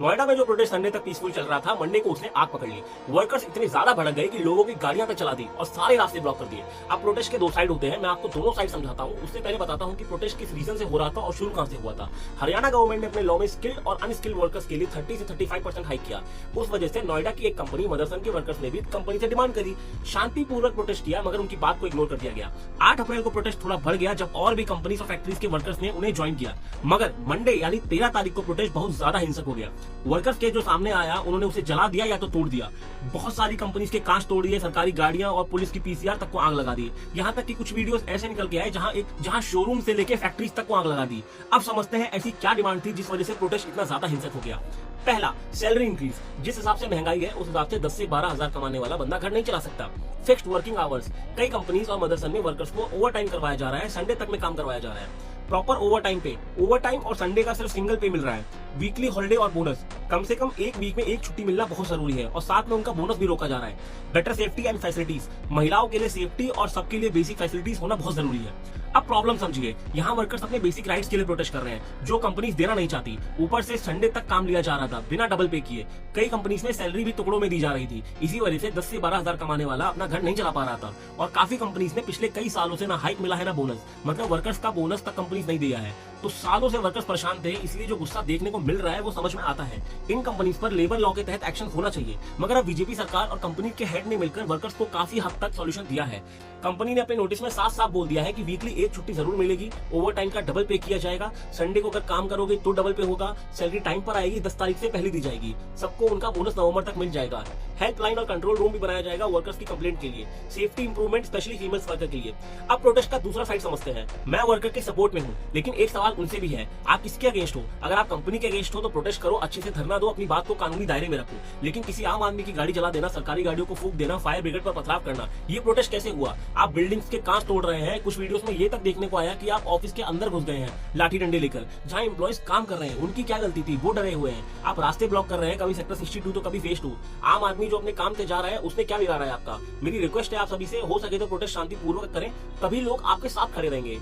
नोएडा में जो protest Sunday तक पीसफुल चल रहा था, मंडे को उसने आग पकड़ ली। वर्कर्स इतने ज्यादा भड़क गए कि लोगों की गाड़ियां तक चला दी और सारे रास्ते ब्लॉक कर दिए। अब प्रोटेस्ट के दो साइड होते हैं, मैं आपको दोनों साइड समझाता हूँ। उससे पहले बताता हूँ कि प्रोटेस्ट किस रीजन से हो रहा था और शुरू कहां से हुआ था। हरियाणा गवर्नमेंट ने अपने लॉ में स्किल्ड और अनस्किल्ड वर्कर्स के लिए 30 से 35% हाइक किया। उस वजह से नोएडा की एक कंपनी मदरसन के वर्कर्स ने भी कंपनी से डिमांड करी। शांतिपूर्वक प्रोटेस्ट किया, मगर उनकी बात को इग्नोर कर दिया गया। 8 अप्रैल को प्रोटेस्ट थोड़ा बढ़ गया जब और भी कंपनीज और फैक्ट्रीज के वर्कर्स ने उन्हें ज्वाइन किया। मगर मंडे यानी 13 तारीख को प्रोटेस्ट बहुत ज्यादा हिंसक हो गया। वर्कर्स के जो सामने आया, उन्होंने उसे जला दिया या तो तोड़ दिया। बहुत सारी कंपनीज के कांच तोड़ दिए, सरकारी गाड़ियां और पुलिस की पीसीआर तक को आग लगा दी। यहाँ तक कि कुछ वीडियोस ऐसे निकल के आए जहां शोरूम से लेके फैक्ट्रीज तक को आग लगा दी। अब समझते हैं ऐसी क्या डिमांड थी जिस वजह से प्रोटेस्ट इतना ज्यादा हिंसक हो गया। पहला, सैलरी इंक्रीज। जिस हिसाब से महंगाई है उस हिसाब से 10 से 12 हजार कमाने वाला बंदा घर नहीं चला सकता। Fixed working hours. कई कंपनीज और मदरसन में वर्कर्स को ओवर टाइम करवाया जा रहा है, संडे तक में काम करवाया जा रहा है। प्रॉपर ओवर टाइम पे, ओवर टाइम और संडे का सिर्फ सिंगल पे मिल रहा है। वीकली हॉलिडे और बोनस, कम से कम एक वीक में एक छुट्टी मिलना बहुत जरूरी है और साथ में उनका बोनस भी रोका जा रहा है। Better safety and facilities. महिलाओं के लिए सेफ्टी और सबके लिए बेसिक फैसिलिटीज होना बहुत जरूरी है। अब प्रॉब्लम समझिए, यहाँ वर्कर्स अपने बेसिक राइट्स के लिए प्रोटेस्ट कर रहे हैं जो कंपनीज देना नहीं चाहती। ऊपर से संडे तक काम लिया जा रहा था बिना डबल पे किए। कई कंपनीज में सैलरी भी टुकड़ों में दी जा रही थी। इसी वजह से 10 से 12 हजार कमाने वाला अपना घर नहीं चला पा रहा था। और काफी कंपनीज में पिछले कई सालों से ना हाइक मिला है ना बोनस, मतलब वर्कर्स का बोनस तक कंपनीज नहीं दिया है। तो सालों से वर्कर्स परेशान थे, इसलिए जो गुस्सा देखने को मिल रहा है वो समझ में आता है। इन कंपनीज पर लेबर लॉ के तहत एक्शन होना चाहिए, मगर अब बीजेपी सरकार और कंपनी के हेड ने मिलकर वर्कर्स को काफी हद तक सॉल्यूशन दिया है। कंपनी ने अपने नोटिस में साफ साफ बोल दिया है कि वीकली एक छुट्टी जरूर मिलेगी, ओवर टाइम का डबल पे किया जाएगा, संडे को अगर काम करोगे तो डबल पे होगा, सैलरी टाइम पर आएगी, 10 तारीख से पहले दी जाएगी, सबको उनका बोनस नवंबर तक मिल जाएगा। हेल्पलाइन और कंट्रोल रूम भी बनाया जाएगा वर्कर्स की कंप्लेंट के लिए, safety improvement specially females worker के लिए। अब प्रोटेस्ट का दूसरा साइड समझते हैं। मैं वर्कर के सपोर्ट में हूँ, लेकिन एक सवाल उनसे भी है, आप किसके अगेंस्ट हो? अगर आप कंपनी के अगेंस्ट हो तो प्रोटेस्ट करो, अच्छे से धरना दो, अपनी बात को कानूनी दायरे में रखो। लेकिन किसी आम आदमी की गाड़ी जला देना, सरकारी गाड़ियों को फूंक देना, फायर ब्रिगेड पर पथराव करना, ये प्रोटेस्ट कैसे हुआ? आप बिल्डिंग्स के कांच तोड़ रहे हैं। कुछ वीडियोस में ये तक देखने को आया कि आप ऑफिस के अंदर घुस गए हैं लाठी डंडे लेकर, जहां एम्प्लॉइज काम कर रहे हैं, उनकी क्या गलती थी? वो डरे हुए हैं। आप रास्ते ब्लॉक कर रहे हैं, कभी सेक्टर 62 तो कभी फेज 2। आम आदमी जो अपने काम से जा रहा है उसने क्या बिगाड़ा है आपका? मेरी रिक्वेस्ट है आप सभी से, हो सके तो प्रोटेस्ट शांतिपूर्वक करें, तभी लोग आपके साथ खड़े रहेंगे।